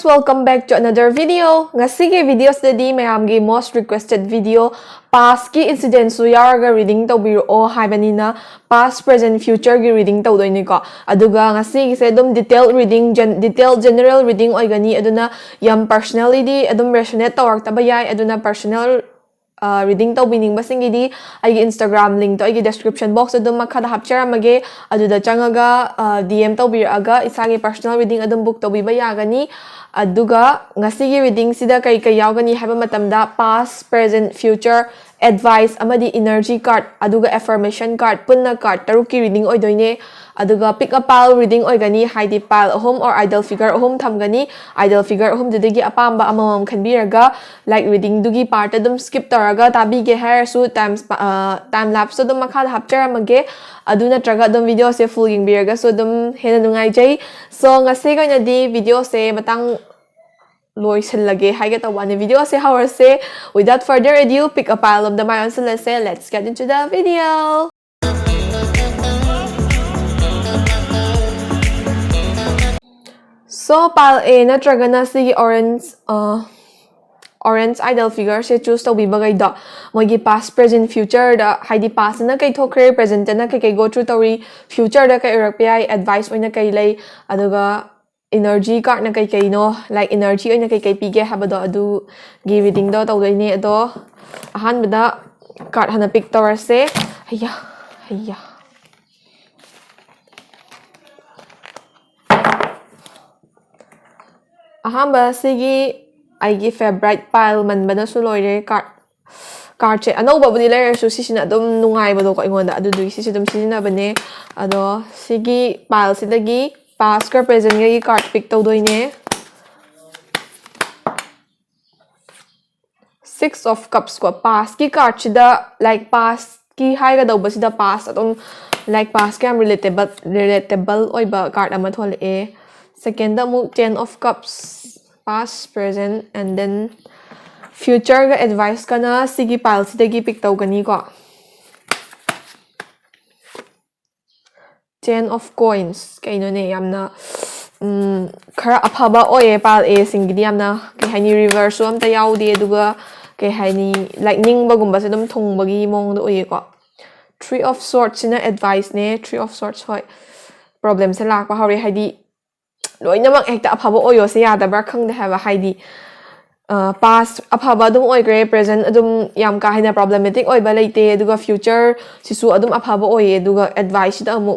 guys! Welcome back to another video. Ngasige videos dadi mayamgi most requested video past ki incidents su yaraga reading tawbiro haibanina past present future gi reading tawdoini ko aduga ngasigi se dum detailed reading detailed general reading oigani aduna yam personality adum resonate tawrak tabayai aduna personal reading tawbining basingidi aigi Instagram link to aigi description box adum makhada hapcharamage aduda changaga DM tawbiraga isagi personal reading adum book tawbiba yagani aduga ngasigi reading sida kai yawgani haba matamda past present future advice amadi energy card aduga affirmation card punna card taruki reading oidoine aduga pick a pile reading oigani haidi pile home or idle figure home thamgani idle figure home dudagi apamba amamam khanbiraga like reading dugi part adum skip taraga tabige hair su times time lapse adum makhada hapcharamage aduna traga adum video se full yingbiraga so adum hena nungai jai so ngase ga di video se matang loisilage haiga tawani video se hour se without further ado pick a pile of the my answer let's get into the video. So pile A natraga na si orange idle figure se choose to be bagay da mogi past present future da haidi past na kay thokre present na kay go through tori future da kay RPI advice oina kay lay aduga energy card na kay no like energy oina kay pige habado adu gi reading do tawdoi ni ado ahan bada card hana pick tower se hayya ahamba sigi aigi favorite pile man bana su loire card che anoba budi layer su sisina dum nungai bado ko ingonda adu du sisi dum sisina bane ado sigi pile sidagi past ka present gi card pick tawdoine 6 of cups ko past ki card chida like past ki haiga do basida past adum like past cam relatable oiba card ama thol e second mu 10 of cups past present and then future ga advice kana sigi pile sidagi pick taw gani ko 10 of coins kaino ne yamna khara aphaba oye pile a singidi yamna ke hani reverse am ta yaudi aduga ke hani lightning bagumba se dum thongbagi mong do oye ko 3 of swords ina advice ne 3 of swords hoi problem se lak pa hori haidi loinamak ekta aphaba oyo se yadabra khangde haba haidi past aphaba dum oigre present adum yam ka hina problematic oiba leite aduga future sisu adum aphaba oye aduga advice da amu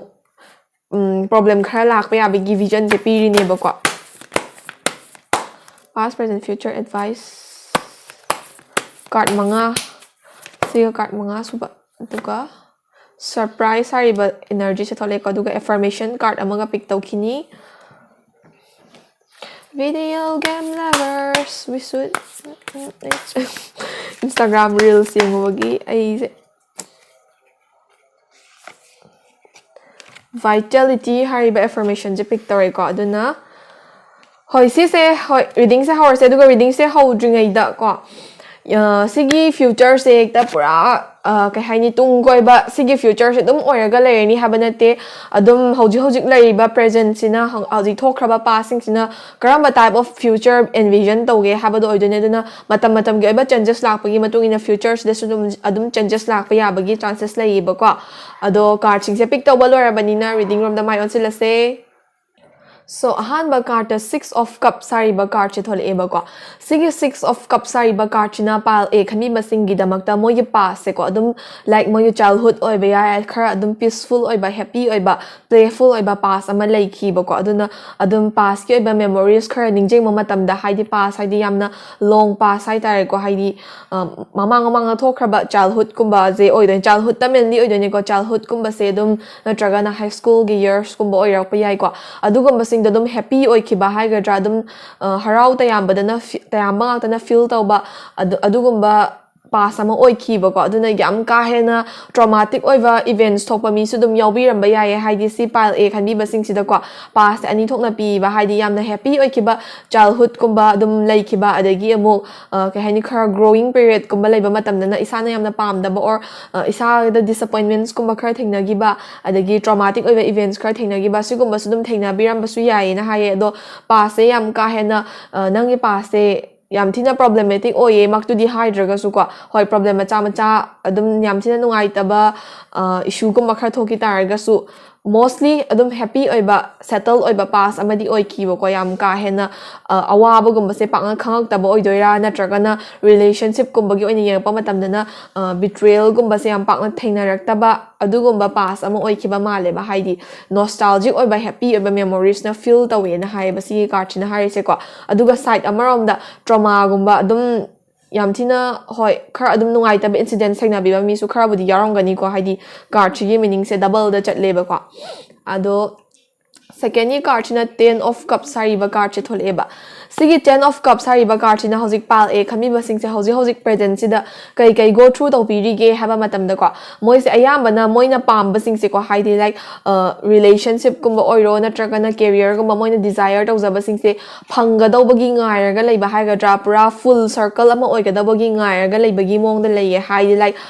problem khara lak pa yabi gi vision se piri ne ba ko past present future advice card manga siga card manga suba aduga surprise hariba energy se thole ko aduga affirmation card amaga pick taw khini video game lovers we should Instagram reels yung wagi ay vitality hariba affirmation je picture ko aduna hoi si se hoi reading se hour se duga reading se how dringai da ko sigi future se ekta pura kay haini tung koi ba sigi future se dum oiraga layni habanate adum hojik laiba present sina hojik thokraba passing sina karamba type of future envision tawge habado oidone duna matam ge ba changes lakpagi matung ina futures de adum changes lakpa yabagi chances laiba ko ado card sing se pick tawba lorabanina reading from the my on sila se so ahan ba card 6 of cups sari ba card che thol e ba ko sigi 6 of cups sari ba card china pal e khami masing gi damakta moy pass se ko adum like moy childhood oi ba ya khara adum peaceful oi ba happy oi ba playful oi ba pass ama lai khi ba ko aduna adum pass ki oi ba memories khara ningjeng ma matam da haidi pass haidi yamna long pass hai tare ko haidi mamang thokra ba childhood kumba je oi den childhood tamen li oi den ko childhood kumba se dum natraga na high school gi years kumba oi rak pa yai ko adugum da dum happy oi khiba hai ga dum harau tayam badana tayam bang ta na feel tawba adugumba pass ama oikhiba ko aduna yam ka hena traumatic oiva events thokpa mi su dum yawbiramba yaye haidi si pile a khanbi basing sida ko pass ani thokna pi ba haidi yamna happy oikhiba childhood kumba dum laikhiba adagi amu ke haini khara growing period kumba laiba matamna na isana yamna pamdaba or isa the disappointments kumba khara thengnagiba adagi traumatic oiva events khara thengnagiba sigumba su dum thengna biramba su yaye na haye do pass yam ka hena nangi pass yam thina problematic oye mak tu di hydra su ko hoi problem macha macha adum yam thina nungai taba issue ko makhar thoki tar ga su mostly adum happy oiba settle oiba pass amadi oi ki ko yam ka hena awa ba gum se pang khangak taba oi doira na traga na relationship kum bagi oini yang pa matam na betrayal gum ba se yam pang thengna rak taba adu gum ba pass ama oi ki ba male ba haidi nostalgic oiba happy oiba memories na feel tawe na hai ba si card na hari se ko aduga side amarom da trauma gum ba adum yam thina hoi khar adum nungai ta incident thengna bi ba mi su khara budi yarong gani ko haidi card chi meaning se double da chat leba ko ado second ye card china 10 of cups sari ba card che thole ba sigi 10 of cups sari ba card china hojik pal a khami ba sing se hojik present si da kai go through to piri ge haba matam da ko moi se ayamba na moi na pam ba sing se ko haidi like relationship kumba oiro na traga na career kumba moi na desire to za ba sing se phanga do bagi ngai ga lei ba hai ga dra pura full circle ama oi ga da bagi ngai ga lei bagi mong da lei haidi like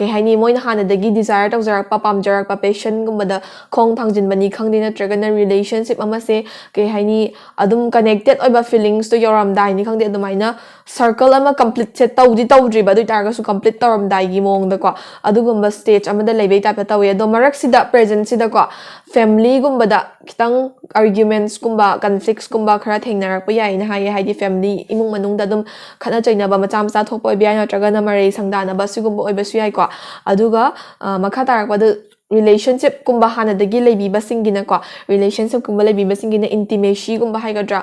ke haini moi na hana dagi desire to zarak pa pam jarak pa passion kumba da khong thangjin bani khangdi na traga na relationship ama se ke haini adum connected oiba feelings to yoram dai ni khangde adumaina circle ama complete set tawdri ba du targa su complete toram dai gi mong da ko adugumba stage ama da lebai ta tawe do marak sida present sida ko family gumba da kitang arguments kumba conflicts kumba khara thengnarak pa yai na haidi family imung manung da dum khana chaina ba macha macha thokpa biya na traga na mare sangdana ba sigumba oiba su yai ko aduga makha tarak ba relationship kumba hana dagi leibi basingina ko relationship kumba leibi basingina intimacy kumba haigadra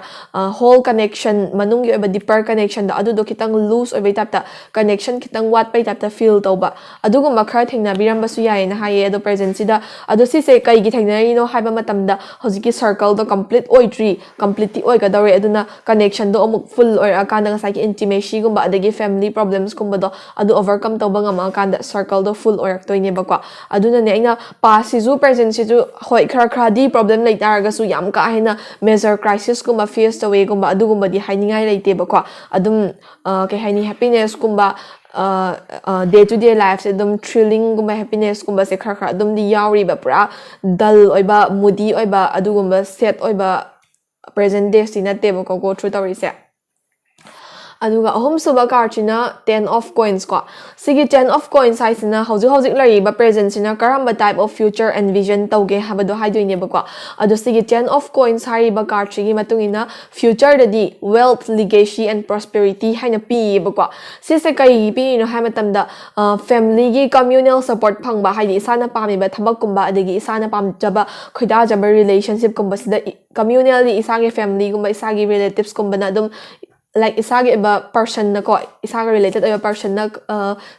whole connection manung yoba deeper connection da adu do kitang loose oibai tapta connection kitang wat pai tapta feel tauba adu gumba khara thengna biramba su yai na haye adu present sida adu si se kai gi thengna no haiba matam da hojiki circle do complete oitri completely oiga dore aduna connection do amuk full or akanda nga saki intimacy gumba adagi family problems kumba do adu overcome tauba nga ma akanda circle do full orak toine ba ko aduna ne aina past sizu present sizu hoi khara di problem lai targa su yam ka hena major crisis kumba face the way kumba adu gumba di hainingai leite ba ko adum ke haini happiness kumba day to day life se dum thrilling gumba happiness kumba se khara dum di yauri ba pura dull oiba moody oiba adu gumba set oiba present day sinate ba ko go through tawri se aduga ahum suba card china 10 of coins ko sigi 10 of coins haisina hojik lari ba present sina karamba type of future and vision tauge habado haidoine ba ko adu sigi 10 of coins hari ba card chigi matungina future dadi wealth legacy and prosperity haina pi ba ko si se kai pi no ha matam da family gi communal support phang ba haidi isana pami ba thabak kumba adagi isana pam jaba khoida jaba relationship kumba sida communally isage family kumba isage relatives kumba na dum like isage ba person na ko isaga related ay person na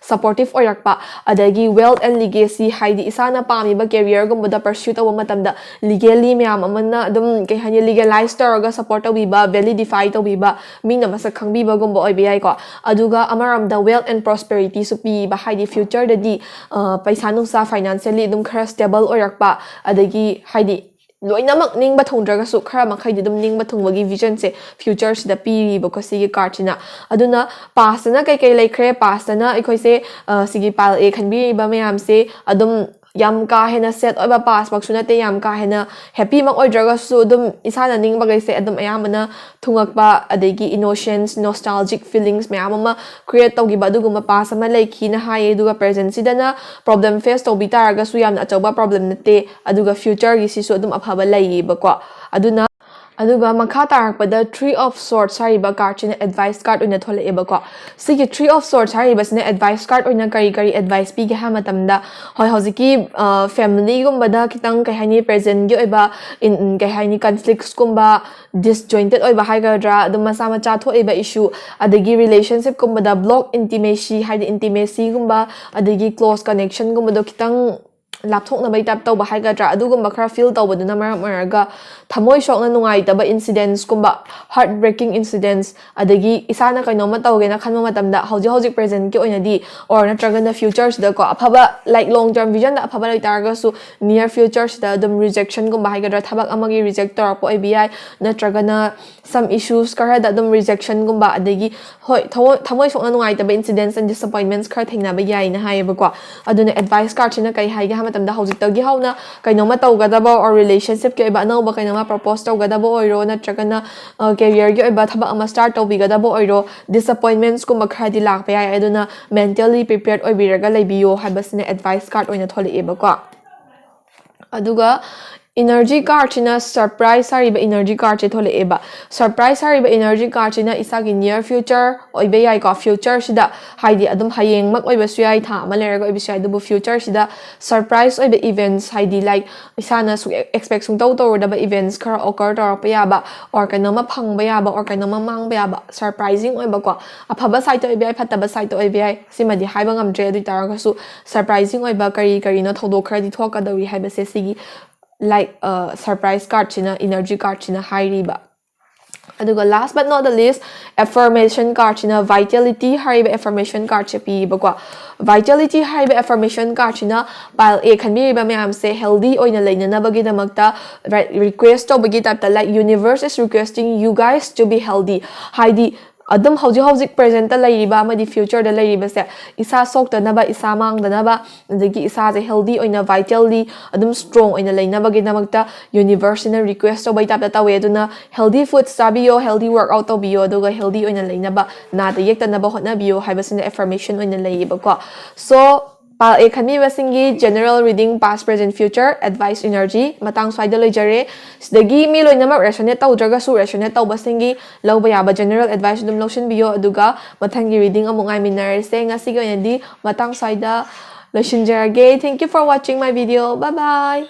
supportive oyak pa adagi wealth and legacy haidi isana pami ba career gum da pursue taw matamda legally myam amanna dum kay hanya legalized ga support taw ba validify taw ba mina masak khang bi ba gum ba oy bi ko aduga amaram the wealth and prosperity so pi ba haidi future da di paisa nung sa financially dum khara stable oyak pa adagi haidi loinamak ning ba thongdraga su khara makhai dum ning ba thongwagi vision se future da pi ba ko sigi card china aduna past na kai laikre past na ikoi se sigi pal a khanbi ba mayam se adum yam ka hena set oiba pass mak sunate yam ka hena happy mak oidraga su dum isana ning bagai se adum ayamana thungakpa adegi innocence nostalgic feelings mayam ma create tawgi ba duguma pass ama laiki na haye duga present sidana problem face to bitaraga su yam achoba problem nate aduga future gi sisu adum aphaba lai ba ko aduna aduga makha tarakpada 3 of swords hari ba card china advice card oina thole eba ko sigi 3 of swords hari basne advice card oina kari advice pi ge ha matamda hoi hojiki family gumba da kitang kai hani present gi oiba in kai hani conflicts gumba disjointed oiba haigadra aduma sama cha tho eba issue adagi relationship gumba da block intimacy haidi intimacy gumba adagi close connection gumba do kitang lapthoknabay tap tawba haigadra adugumba khara feel tawbaduna maram oraga thamoi shokna nungaitaba incidents kumba heartbreaking incidents adagi isana kainoma tawgena khanma matamda hauji present ki oinadi or natragana future sida ko aphaba like long term vision da aphaba laitarga su near future sida dum rejection gumba haigadra thabak amagi reject torpo ABI natragana some issues kara da dum rejection gumba adagi hoi thamoi shokna nungaitaba incidents and disappointments khara thengnaba yai na haiba ko aduna advice card china kai haiga matamda hauji tagi hauna kainoma tawgadaba or relationship ke ba anauba kainoma propose tawgadaba oiro natragana career gi oiba thaba ama start tawbigadaba oiro disappointments kumba khadi lakpa yai aduna mentally prepared oibiraga leibiyo habasina advice card oina tholieba ko aduga energy card china surprise hariba energy card che tholieba surprise hariba energy card china isagi near future oibe yai ko future sida haidi adum hayeng mak oiba su yai tha ma leraga oiba su yai dubu future sida surprise oiba events haidi like isana su expect sung taw da ba events khara occur tor pa ya ba or kanoma phang ba ya ba or kanoma mang ba ya ba surprising oiba ko aphaba side to oiba phataba side to oiba simadi haiba ngamdre adu taraga su surprising oiba kari no thodok khara di thoka dawi haiba se sigi like surprise card china energy card china hairiba aduga last but not the least affirmation card china vitality hariba affirmation card che pi ba kwa vitality hariba affirmation card china pile a khan bi ba mayam se healthy oina leina na bagi damakta request to bagi ta like universe is requesting you guys to be healthy haidi adum hauji present ta laiba amadi future da laiba se isa sok ta naba isa mang da naba adagi isa je healthy oina vitally adum strong oina leina bagi namakta universe na request to bai tap ta we aduna healthy food sabiyo healthy workout to biyo aduga healthy oina leina ba na da yekta naba hotna biyo haibasina affirmation oina laiba ko so pal e khami basingi general reading past present future advice energy matang swaida lojare sidagi mi loina ma resonate tawdraga su resonate tawbasingi lawba yaba general advice dum lotion biyo aduga mathangi reading amung ai minar se ngasi goyandi matang swaida loishinjarage thank you for watching my video bye bye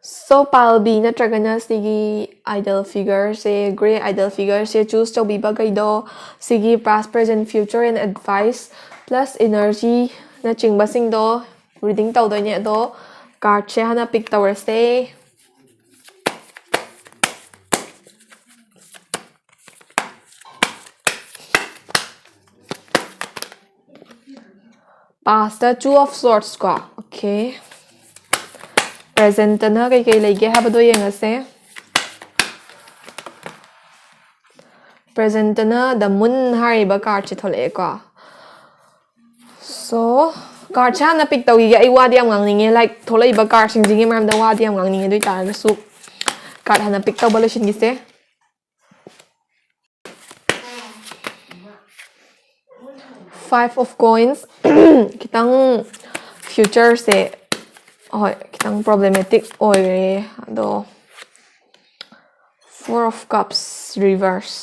so pal b natragana sigi idol figure se gray idol figure se choose to be bagaido sigi past present future and advice plus energy na chingba sing do reading taw do ne do card che hana pick tower se past the two of swords ko okay present na kai lege ha do yenga se present na the moon hariba card che thole ko so card chana pick tawi ai wadi am ngangninge like tholai ba card sing jinge mam da wadi am ngangninge doi tar su card hana pick taw balo shin gi se five of coins kitang future se oi kitang problematic oi do four of cups reverse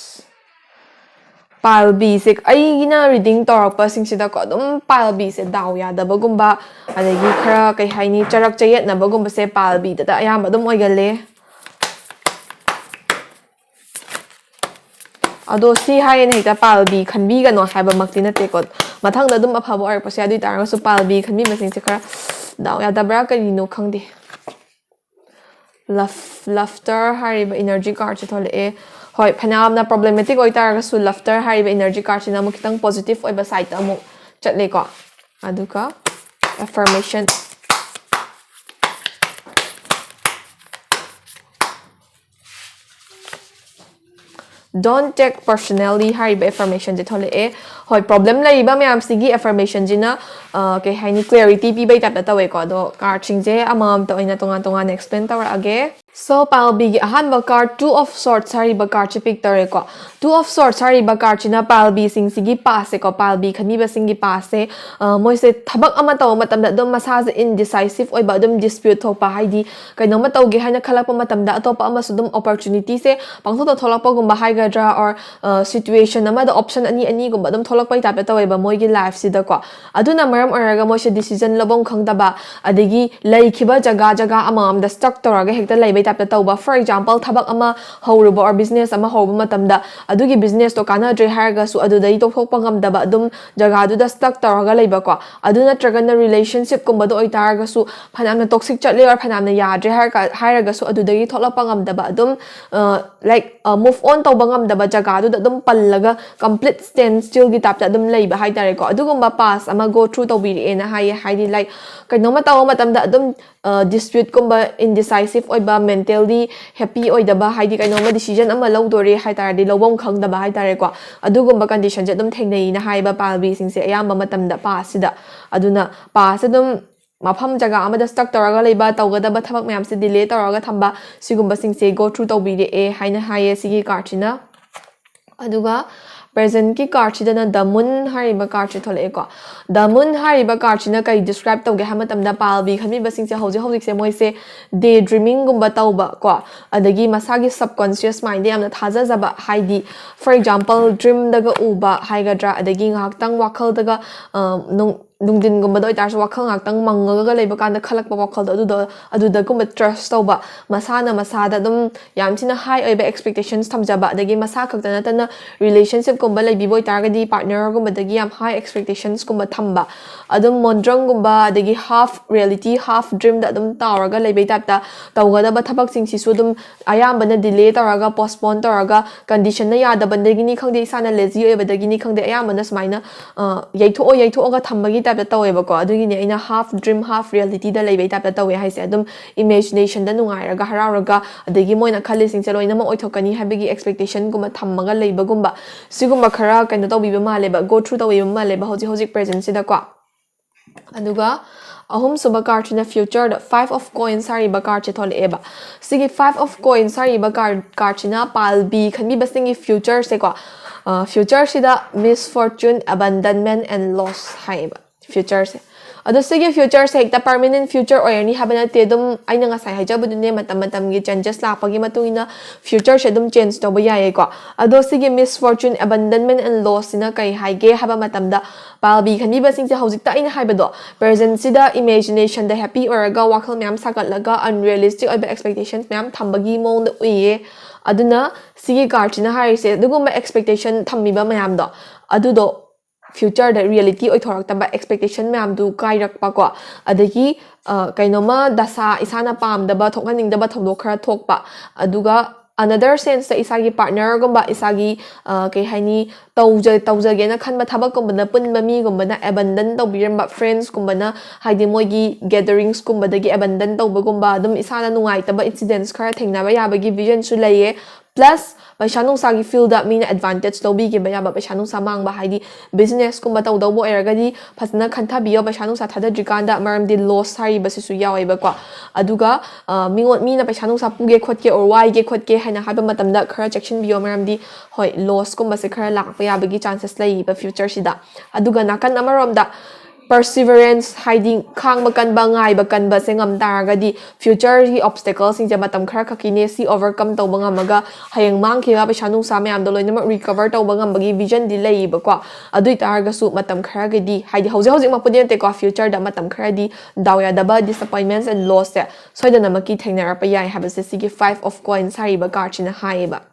pile B se ai gina reading torpa sing sida ko dum pile B se daw ya da bagumba adagi khara kai haini charak chayet na bagumba se pile B da ayam dum oigale ado si hain heta pile B khanbi ga no haiba makti na te ko mathang da dum aphabo ar pasya dui tar so pile B khanbi masing se khara daw ya da bra ka no khangdi laughter hariba energy card che thole e hoi phanam na problematic oi tar su laughter hariba energy card china mo kitang positive oi ba side amu chatle ko aduka affirmation don't take personally hariba affirmation je thole e hoi problem lai ba myam sigi affirmation jina ke haini clarity pi bai tap ta we ko do card chingje amam to ina tonga explain tawra age so pal b ahan ba card two of swords hariba card che pick tare ko two of swords hariba card china pal b sing sigi pass ko pal b khami ba singi pass se moi se thabak ama taw matam da dum masa indecisive oi ba dum dispute thopa haidi kaino ma taw ge haina khalapa matam da atopa ama sudum opportunity se pangtho to tholakpa gumba haigadra or situation ama da option ani gumba dum tholakpai tap ta wei ba moi gi life sida ko aduna maram oraga moi se decision lobong khangda ba adigi lai khiba jaga ama am da stuck toraga hekta lai bai type ta tauba for example thabak ama hauruba or business ama hauba matamda adugi business to kana dre harga su adu dai tokthokpa ngamdaba adum jaga du da stuck taraga leiba ko adu natragana relationship kumba do oitarga su phanamna toxic chatle or phanamna yadre harga su adu dai tholapa ngamdaba adum like move on tauba ngamdaba jaga du da adum pallaga complete standstill gi type ta adum leiba hai tare ko adugumba pass ama go through tawbiri ena haidi like kainoma tawa matamda adum dispute kumba indecisive oiba mentally happy oidaba haidi kainoma decision ama lawdore hai taradi lawbam khangdaba hai tare ko adugumba condition je adum thengnei na haiba palbi singse ayamba matamda pass sida aduna pass adum mafam jaga amada stuck taraga leiba tawgadaba thabak mayam se delay taraga thamba sigumba singse go through tawbiri e haina haye sigi karchina aduga present ki card chidana the moon hariba card chi thole ko the moon hariba card china kai describe tawge hamatam da palbi khami basing se hoji se moi se daydreaming gumba tawba ko adagi masagi subconscious mind yamna thaja jaba haidi for example dream daga uba haigadra adagi ngak tang wakhal daga nungdin gumba doi tar wakhal ngak tang mangaga leiba kan da khalak ba wakhal adu da gumba trust tawba masada dum yamchina high oiba expectations thamjaba adagi masa khakta na relationship gumba leibi boy targadi partner gumba dagi yam high expectations gumba thamba adum mondrang gumba adagi half reality half dream da adum tawraga leibai tapta tawgada ba thabak sing si su dum ayamba na delay tawraga postpone tawraga condition na yada bandagi ni khangde isana lazy oiba dagi ni khangde ayamba na smaina yaitho ga thambagi tapta taweba ko adugi ni aina half dream half reality da leibai tapta tawe haise adum imagination da nungairaga harauraga adagi moina khali sing se loina ma oithokani habigi expectation gumba thammaga leiba gumba sigumba khara kaino tawbiba maleba go through tawbiba maleba hoji present sida ko aduga ahum suba card na future the 5 of coins sari ba card che thole eba sigi 5 of coins sari ba card na palbi khanbi basingi future se ko future sida misfortune abandonment and loss haiba future se ado sige future se ekta permanent future or ni habana te dum aina nga sai haja budune matam gi changes la pagi matungina future se dum change to ba yae ko ado sige misfortune abandonment and loss ina kai haige haba matam da palbi khani ba sing se hojik ta ina haiba do present sida imagination the happy or ga wakhal myam sakat laga unrealistic oiba expectations myam thambagi mong da uye aduna sige card na hari se dugumba expectation thammiba mayam do adu do future the reality oi thorak taba expectation myam du kai rak pa ko adagi kainoma dasa isana pam daba thokhaning daba thodok khara thokpa aduga another sense the isagi partner gumba isagi kai haini tawja ge na khanba thabak gumba na punba mi gumba na abandon tawbiramba friends gumba na haidi moigi gatherings gumba dagi abandon tawba gumba dum isana nungai taba incidents khara thengna ba yabagi vision su laye plus paisa nungsagi field up mina advantage lobi ge baya ba paisa nungsa mang ba haidi business kumba taw daw bo eragadi phasna khantha biyo paisa nungsa thada jikanda maram di loss hari basisu yawai ba ko aduga mingot mina paisa nungsa puge khotke or why ge khotke haina haba matamda khara section biyo maram di hoi loss kumba se khara lak pa yabagi chances lai ba future sida aduga nakan amarom da perseverance hiding khang bakan bangai bakan ba sengam taragadi future hi obstacles sing jama tam khara khakine si overcome taw banga maga hayang mang khiga paisa nung sa mayam do loina recover taw banga magi vision delay ba ko adui targa su matam khara gadi haidi hoji mapudin te ko future da matam khara di dawya daba disappointments and loss se soidana maki thengna pa yai habase sigi 5 of coins hari ba karchina haiba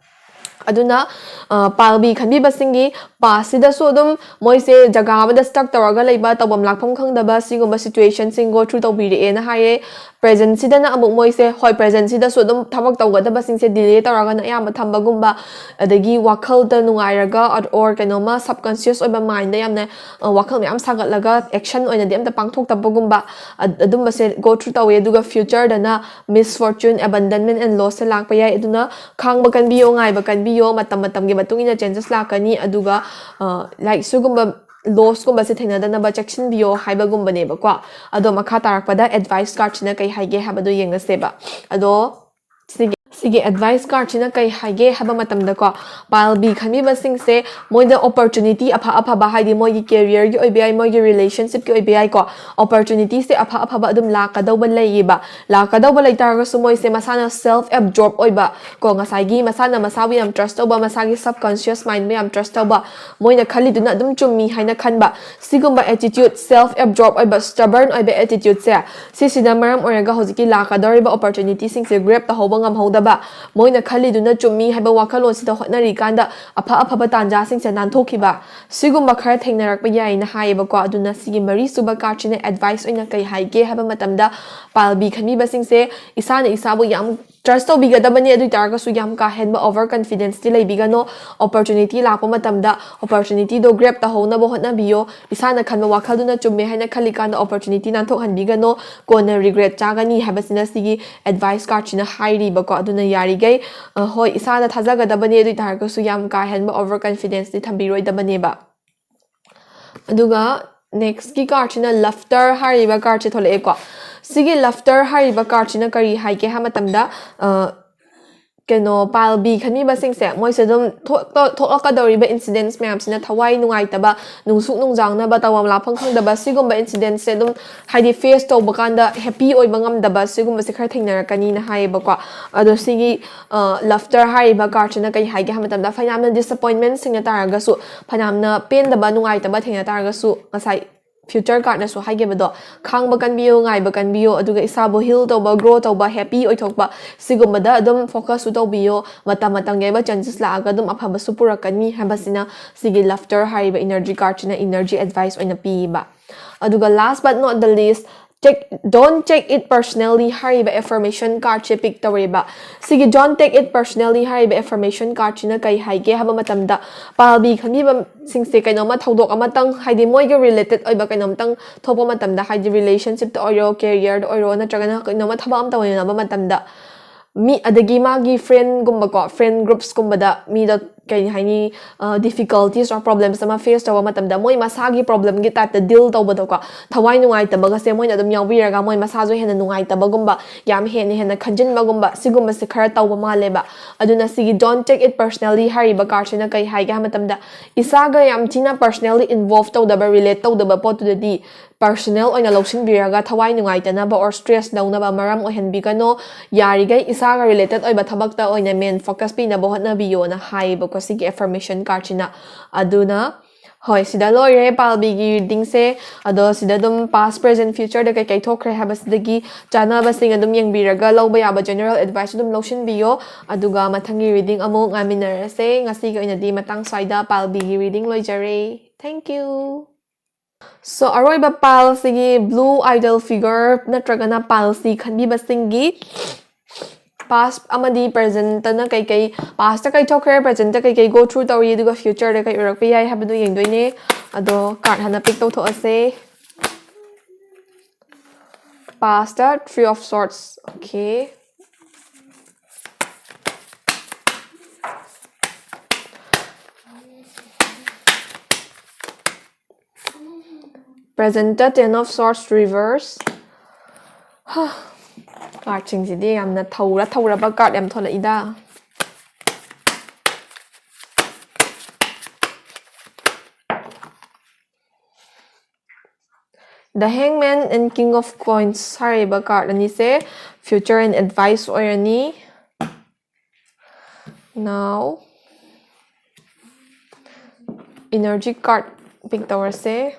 aduna palbi khanbi basingi pasida so dum moise jaga amada stuck tawraga leiba tawbam lakpham khangdaba sigumba situation sing go through tawbiri ena haye present sida na amuk moise hoi present sida so dum thabak tawgadaba singse delay tawraga na yama thamba gumba adagi wakhal da nungairaga or kanoma subconscious oiba mind da yamna wakhal myam sagatlaga action oina dem da pangthok tabagumba adum base go through tawe aduga future da na misfortune abandonment and loss se lakpa yai aduna khang bakan biyo ngai bakan biyo matam ge matungina changes lakani aduga like sugumba loss gumba se thena dana ba section biyo haiba gumba ne ba kwa ado makha tarak pada advice card china kai haige habadu yenga seba ado Sige advice card china kai haige haba matam da ko pile B khami ba sing se moi the opportunity apha ba haidi moi gi career gi obi moi gi relationship gi obi ko opportunity se apha ba dum la ka do ba lei ba la ka do ba lei tar su moi se masana self absorb oi ba ko ngasai gi masana masawi am trust ba masagi subconscious mind me am trust ba moi na khali duna dum chummi haina khan ba sigumba attitude self absorb oi ba stubborn oi ba attitude se sida maram oraga hojiki la ka do ba opportunity sing se grab ta hoba ngam hoda ba moina khali duna chummi haiba wakhalon sida hotnari kanda apha ba tanja sing se nan thokiba sigumba khara thengnarak ba yai na haiba ko aduna sigi mari suba kachine advice oina kai haige haba matamda palbi khami ba sing se isana isabu yam trust to biga da bani adu targa su yam ka hen ba over confidence ti lei biga no opportunity la pa matamda opportunity do grab ta hona bo hotna biyo isana khan ba wakhal duna chumme haina khali kan opportunity nan thok han biga no ko na regret chagani haba sina sigi advice card china hairi ba ko aduna yari gai hoi isana thajaga da bani adu targa su yam ka hen ba over confidence ti thambiroi da bani ba aduga next ki card china laughter hari ba card che thole ko sigi laughter hari ba card china kari haike ha matamda keno pile B khami ba sing se moi se dum thok ka dori ba incidents me am sina thawai nungai ta ba nungsuk nungjang na ba tawam la phang da ba sigum ba incidents se dum haidi face to ba kan da happy oi bangam da ba sigum ba se khar thengna kani na hai ba ko ado sigi laughter hari ba card china kai haike ha matamda phanam na disappointment sing na tar ga su phanam na pain da ba nungai ta ba thengna tar ga su ngasai future card na so haige ba do khang ba kan biyo ngai ba kan biyo aduga isabo heal to ba grow to ba happy oi thok ba sigum da adum focus to biyo matang ge ba chances la aga dum apha ba supura kani ha ba sina sigi laughter hai ba energy card china energy advice oina pi ba aduga last but not the least don't take it personally hari ba affirmation card che pick tawre ba sigi don't take it personally hari ba affirmation card china kai haige haba matamda palbi khami ba sing se kaino ma thodok amatang haidi moi ge related oi ba kainom tang thopa matamda haidi relationship to oiro career to oiro na tragana kaino ma thaba am tawina ba matamda mi adagi magi friend gumba ko friend groups gumba da mi da kai haini difficulties or problems sama face tawa matamda moi masagi problem gi type da deal taw ba ko thawai nungai ta baga se moi na dum yawi raga moi masa jo hena nungai ta bagumba yam hena khanjin bagumba sigumba se khara taw ba male ba aduna sigi don't take it personally hari ba karchina kai hai ga matamda isaga yam tina personally involved taw da ba relate taw da ba pot to di personal oina lokshin biraga thawai nungai ta na ba or stress daw na ba maram o hen bi kano yari gai isaga related oi ba thabak ta oina main focus pi na bo hot na biyo na hai ba ko sigi affirmation card china aduna hoi sida lawyer palbi gi reading se ado sida dum past present future da kai thokre ha bas dagi chana ba sing adum yang biraga lo ba ya ba general advice dum lotion biyo aduga mathangi reading amu ngaminar se ngasi ga ina di matang saida palbi gi reading loi jare thank you. So aroiba pal sigi blue idol figure natragana pal si khanbi basingi past amadi present na kai past ta kai thokre present ta kai go through tawri duga future da kai urak pi ai habdu yengdoi ne ado card hana pick to ase past three of swords okay present ten of swords reverse card ching si di yamna thawra ba card yam thola ida the hangman and king of coins sorry ba card ani se future and advice or ani now energy card pick tower se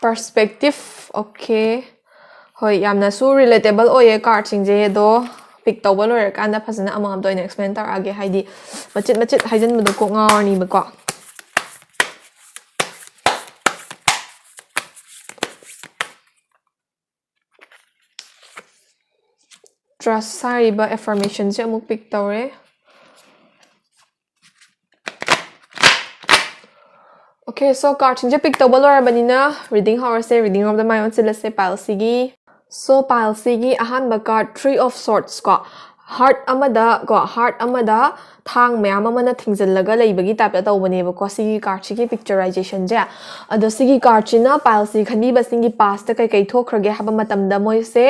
perspective okay hoi yamna su relatable oye card sing je do pick tawba lor kan da phasana amam do ina explain tar age haidi machit haijan bu ko ngawar ni ba ko trust sari ba affirmation je amuk pick tawre okay so card change pick to balor banina reading hour say reading of the my own sila se pile sigi so pile sigi ahan ba card three of swords ko heart amada ko heart amada thang mayam amana thingjallaga leibagi type ta tawbaneba ko sigi card sigi picturization ja ado sigi card china pile si khani ba singi past ta kai thokhrage haba matamda moi se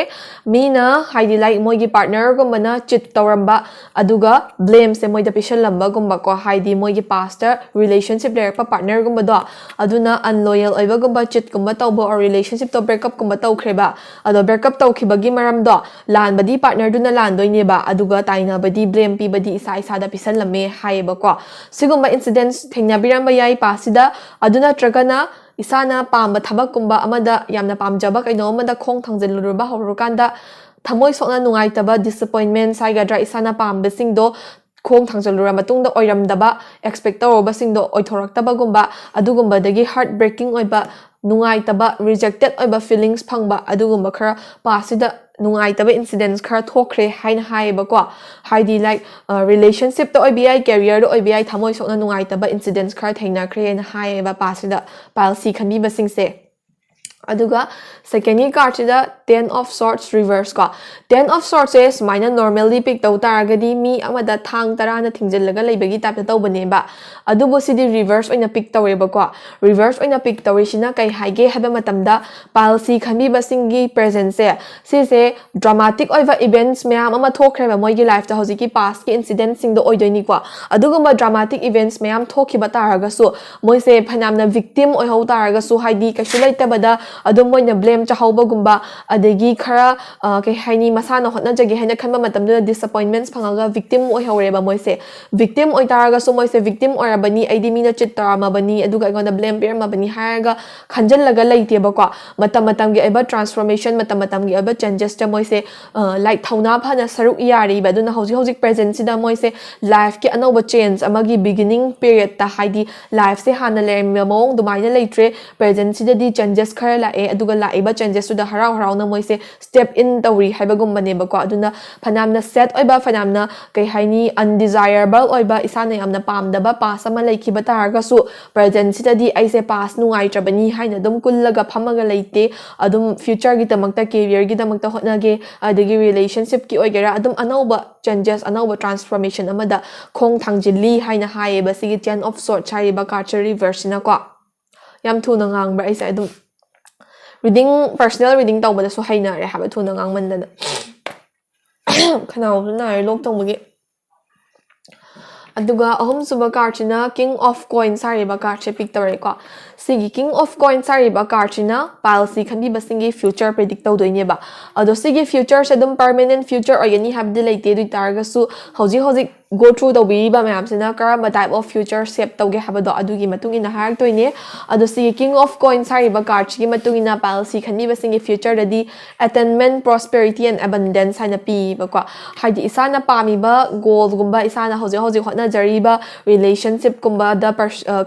mina haidi like moi gi partner ko mana chit tawramba aduga blame se moi da pishal lamba gumba ko haidi moi gi past relationship le pa partner gumba do aduna unloyal oiba gumba chit gumba tawbo or relationship to break up gumba tawkhreba ado break up tawkhibagi maram do lan badi partner duna lan doineba aduga taina badi blame pi badi isa isa da pisan lame haiba ko sigumba incidents thengna biramba yai pasida aduna tragana isana pamba thabak kumba amada yamna pamjaba kaino amada khong thangjelurba horukanda thamoi sokna nungai taba disappointment saigadra isana pamba singdo khong thangjalura matungda oiramdaba expect tawba singdo oithoraktaba gumba adugumba dagi heartbreaking oiba nungai taba rejected oiba feelings phangba adugumba khara pasida nungai taba incidents khara thokre haina haiba ko haidi like relationship to obi career to obi thamoi sokna nungai taba incidents khara theina khre na haiba pasida palsi khani basing se aduga second card chida 10 of swords reverse ko 10 of swords is minor normally pick taw taragadi mi amada thang tarana thingjallaga leibagi type ta tawbane ba adubo sidi reverse oina pick tawreba ko reverse oina pick tawrisina kai haige haba matamda palsi khanbi basingi presence se se dramatic oiva events mayam ama thokhreba moigi life ta hojiki past ki incidents sing do oidoini ko adugumba dramatic events mayam thokhiba taraga su moise phanamna victim oi ho taraga su haidi kaishu laitabada adum moina blame chahauba gumba adegi khara kai haini masana hotna jagi haina khanba matamda disappointments phangaga victim oi horeba moise victim oi taraga so moise victim ora bani aidi mina chit tarama bani aduga igona blame bear ma bani haraga khanjal laga laite ba ko matam gi eba transformation matam gi eba changes ta moise like thauna phana saruk yari ba duna hoji present sida moise life ki anoba change amagi beginning period ta haidi life se hana lerm mong dumaina leitre present sida di changes khara la e aduga la eba changes to the harau na moise step in tawri haibagum bane ba ko aduna phanamna set oiba phanamna kai haini undesirable oiba isana yamna pamdaba pass ama leikhiba taraga su present sida di aise pass nungai trabani haina dum kullaga phamaga leite adum future gi tamakta career gi tamakta hotnage adagi relationship ki oigera adum anoba changes anoba transformation amada khong thangjili haina haiba sigi 10 of swords chariba card reverse na ko yam thuna ngangbra aise adum reading personal reading tawbada so haina re haba thuna ngangmandana khanaw na lok tongmagi aduga ahum suba card china king of coins sariba card che pick tawre ko sigi king of coins sariba card china policy khandi basingi future predict tawdoine ba ado sigi future se dum permanent future oyani have delay te du targa su hoji go through the we ba mayam sina karama type of future shape tawge habado adugi matungina har toine ado sigi king of coins sariba card chi matungina policy khandi basingi future dadi attainment prosperity and abundance haina pi ba ko haidi isana pami ba goal gumba isana hoji hotna jariba relationship gumba da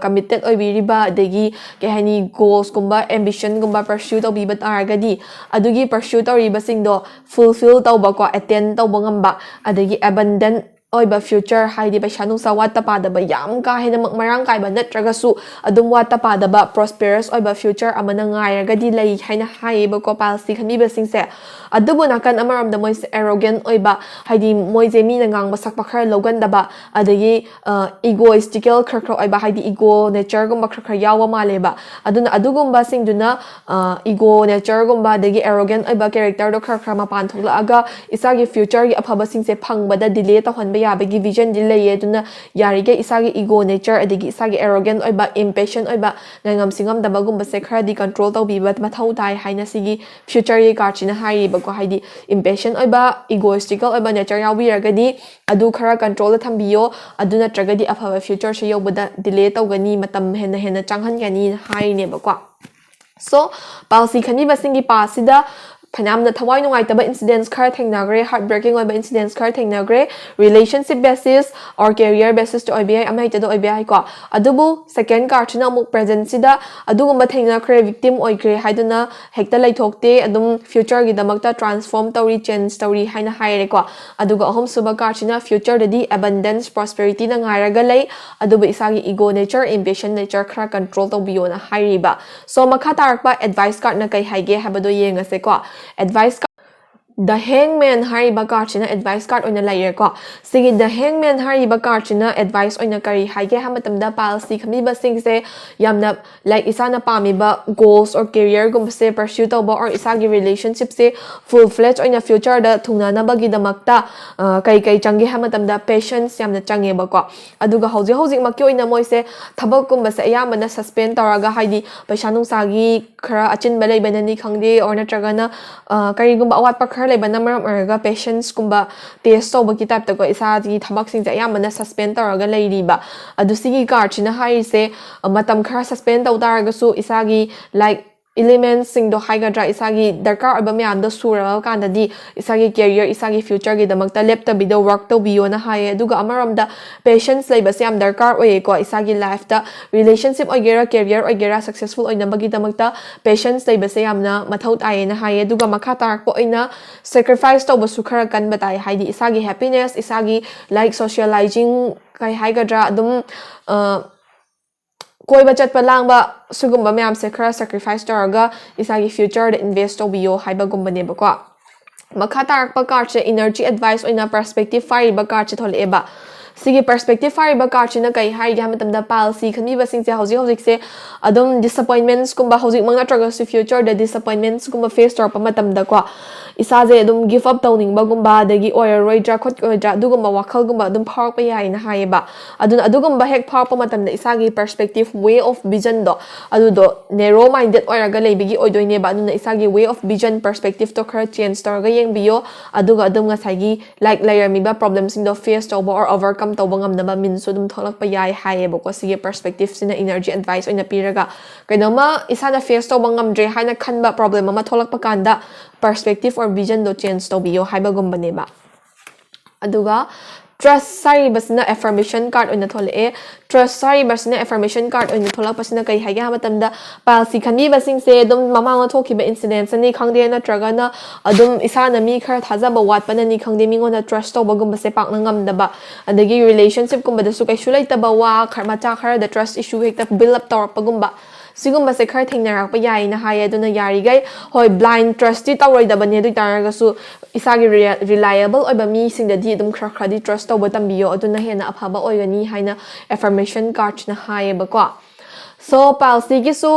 committed oi biriba degi ke hani goals gumba ambition gumba pursue tawbi ba targadi adugi pursue tawriba singdo fulfill tawba ko attain tawba ngamba adagi abundant oiba future haidi paisa nungsa wata padaba yam ka hena marang kai ba natraga su adum wata padaba prosperous oiba future amana ngairaga di lai haina haiba ko palsi khani ba singse adubu nakan amaram da moise arrogant oiba haidi moise mi na ngang basak pakhar logan daba adagi egoistical khakra oiba haidi ego nature gumba khakra yawa maleba aduna adugumba singduna ego nature gumba dagi arrogant oiba character do khakra mapan thokla aga isagi future gi aphaba singse phangbada delay ta honba yabagi vision delay aduna yarige isagi ego nature adigi isagi arrogant oiba impatient oiba ngam singam daba gumba se khara di control tawbiba mathau tai haina sigi future ye karchina haiba ko haidi impatient oiba egoistical oiba nature yawiragadi adu khara control thambiyo aduna tragadi aphaba future se yobada delay tawgani matam hena changhan gani haine ba ko so policy khani basingi pasida phanamna thawai nungai taba incidents khar thengnagre heartbreaking oiba incidents khar thengnagre relationship basis or career basis to obi amai ta do obi ko adubu second card china amuk present sida adugumba thengnakre victim oigre haiduna hekta laithokte adum future gi damakta transform tawri change tawri haina haire ko aduga ahom suba card china future dadi abundance prosperity na ngairaga lei adubu isagi ego nature ambition nature khara control tawbiyo na hairiba so makha tarakpa advice card na kai haige habado yengase ko advice The Hangman hariba card china advice card oina layer ko sigi the Hangman hariba card china advice oina kari haige ha matamda policy khamiba singse yamna like isana pamiba goals or career gum se pursue tawba or isagi relationship se full fledged oina future da thungna na bagi damakta kai changi ha matamda patience yamna change ba ko aduga hojik makki oina moise thabak kum se ayamana suspend taraga haidi paisa nung sagi khara achin balai banani khangde or na tragana kari gum awat pa leba namram araga patience kumba test tawba ki type ta ko isa gi thabak sing ja yamana suspend taraga leiriba adu sigi card china hai se matam khara suspend taw taraga su isagi like elements sing do haiga dra isagi darkar aba myam do sura kanda di isagi career isagi future gi damakta lepta bido work to biyo na haye duga amaram da patience leba siam darkar oye ko isagi life ta relationship ogera career ogera successful oina bagi damakta patience leba siam na mathau taye na haye duga makha tarak po oina sacrifice to basu khara kan batai haidi isagi happiness isagi like socializing kai haiga dra dum koi bachat palangba sugumba myam se khara sacrifice taraga isagi future da invest to biyo haiba gumbane ba ko makha tarak pa card che energy advice oina perspective fari ba card che thole eba sigi perspective fari ba card china kai hai ga matam da policy khami ba sing se hojik se adum disappointments kumba hojik mangna traga su future da disappointments kumba face tor pa matam da ko isaje adum give up tawning ba gumba dagi oil roi dra khot dra dugumba wakhal gumba adum phawk pa yai na hai ba adun adugumba hek phawk pa matam da isagi perspective way of vision do adu do narrow minded oiraga leibigi oidoi ne ba aduna isagi way of vision perspective to khara change tor ga yeng biyo aduga adum nga sagi like layer mi ba problems in the face to or overcome to bangam na ba min so dum tholak pa yai haye bo ko sige perspective sina energy advice oina piraga kainoma isa na face to bangam dre haina khanba problem ama tholak pa kanda perspective or vision do change to biyo haiba gumba ne ba aduga trust sari basna affirmation card oina thole trust sari basna affirmation card oina thola pasina kai haiga matamda policy khani basing se dum mamang thoki ba incidents ani khangde na traga na adum isa na mi khar thaja ba wat pan ani khangde mi ngona trust to bagum ba se pak na ngam da ba adagi relationship kum ba da su kai shulai ta ba wa khar ma cha khar the trust issue hekta build up tor pagum ba sigumba se khar thengnarak pa yai na haye duna yari gai hoi blind trusty tawroi da bane du taraga su isagi reliable oiba mi sing da di dum khar khadi trust to batam biyo aduna hena aphaba oigani haina affirmation card na haye ba ko so policy gi su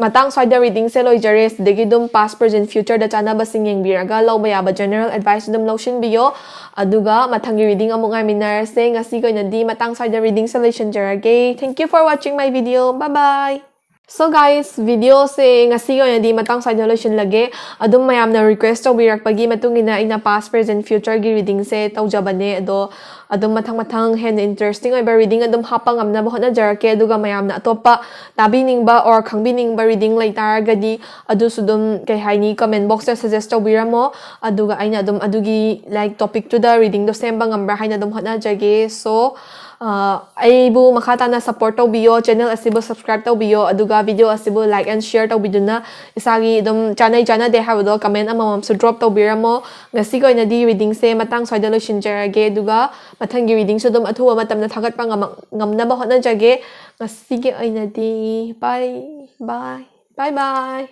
matang side reading se loi jare degi dum past present future da chana ba sing yeng biraga lo ba ya ba general advice dum lotion biyo aduga mathangi reading amung ai minar se ngasi ko na di matang side reading solution jarage thank you for watching my video bye bye. So guys, video se ngasi ko na di matang solution lage adum mayam na request to birak pagi matungina ina past present future gi reading se tawjabane ado adum mathang hen interesting oi ba reading adum hapang amna ba hona jarake aduga mayam na atopa tabining ba or khangbining ba reading lai taragadi adu sudum kai haini comment box ta suggest to biramo aduga aina adum adugi like topic to the reading do semba ngambra haina adum hona jage so aibu makata na support to biyo channel asibo subscribe to biyo aduga video asibo like and share to biduna isagi dum chana de hawdo comment amamam su drop to biramo ngasi ko ina di reading se matang solution jarage duga mathangi reading so dum athuwa matam na thagat pa ngamna ba hotna jage ngasi ge ina di bye bye.